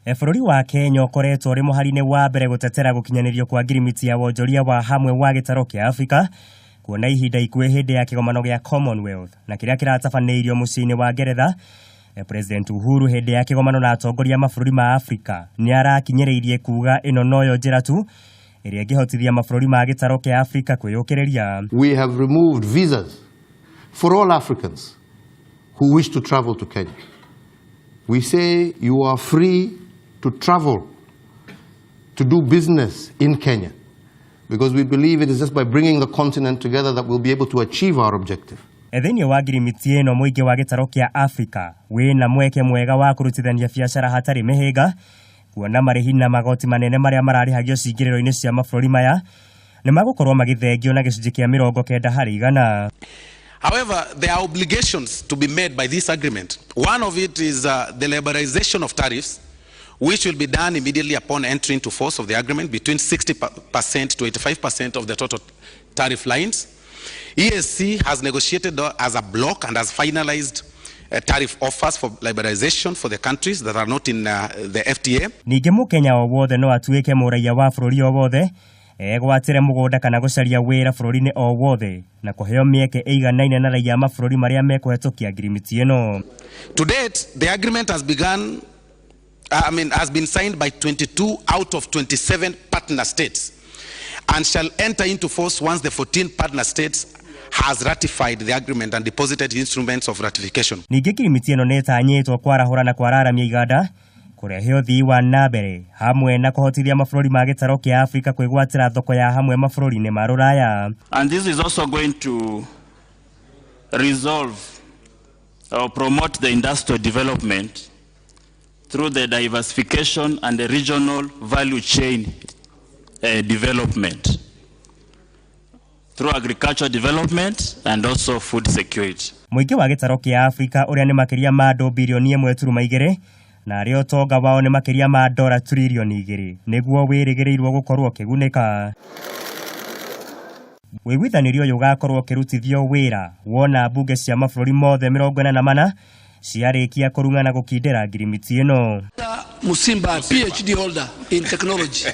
Bũrũri wa Kenya ũkoretwo ũrĩ mũhari-inĩ wa mbere gũtetera gũkinyanĩrio kwa ngirimiti ya wonjoria wa hamwe wa gĩtarũ kĩa Afrika kuona ihinda ikuhĩ hĩndĩ ya kĩgomano gĩa Commonwealth na kĩrĩa kĩratabanĩirio mũciĩ-inĩ wa Ngeretha. President Uhuru hĩndĩ ya kĩgomano na atongoria mabũrũri ma Afrika nĩ arakinyĩrĩirie kuga ĩno noyo njĩra tu ĩrĩa ĩngĩhotithia mabũrũri ma gĩtarũ kĩa Afrika kwĩyũkĩrĩria. We have removed visas for all Africans who wish to travel to Kenya. We say you are free to travel, to do business in Kenya, because we believe it is just by bringing the continent together that we'll be able to achieve our objective. Thĩinĩ wa ngirimiti ĩno mũingĩ wa gĩtarũ kĩa Afrika wĩna mweke mwega wa kũrutithania biacara hatarĩ mĩhĩnga, kuona marĩhi na magoti manene marĩa mararĩhagio cingĩrĩro-inĩ cia mabũrũri maya nĩ magũkorwo magĩthengio na gĩcunjĩ kĩa 90%. However, there are obligations to be made by this agreement. One of it is the liberalization of tariffs, which will be done immediately upon entry into force of the agreement between 60% to 85% of the total tariff lines. ESC has negotiated as a block and has finalized tariff offers for liberalization for the countries that are not in the FTA. Ningĩ Mũkenya o wothe no atuĩke mũraiya wa bũrũri o wothe egwatĩre mũgũnda kana gũcaria wĩra bũrũri-inĩ o wothe na kũheo mĩeke ĩiganaine na raiya mabũrũri marĩa mekũhetũkia ngirimiti ĩno. To date, the agreement has been signed by 22 out of 27 partner states and shall enter into force once the 14 partner states has ratified the agreement and deposited instruments of ratification. Ningĩ ngirimiti ĩno nĩ ĩtanyĩtwo kwarahũra na kwararamia iganda kũrehe ũthii wa nambere hamwe na kũhotithia mabũrũri ma gĩtarũ kĩa Afrika kwĩgwatĩra thoko ya hamwe mabũrũri-inĩ ma Rũraya. And this is also going to resolve or promote the industrial development through the diversification and the regional value chain development, through agricultural development and also food security. Mũingĩ wa gĩtarũ kĩa Afrika ũrĩa nĩ makĩria ma andũ bilioni 1.2 na arĩa ũtonga wao nĩ makĩria ma dola trilioni 2 nĩguo wĩrĩgĩrĩirwo gũkorwo ũkĩgunĩka. Wĩiguithanĩrio ũyũ ũgakorwo ũkĩrutithio wĩra wona mbunge cia mabũrũri mothe 44 ciarĩkia kũrungana gũkindĩra ngirimiti ĩno. Musimba, PhD holder in technology.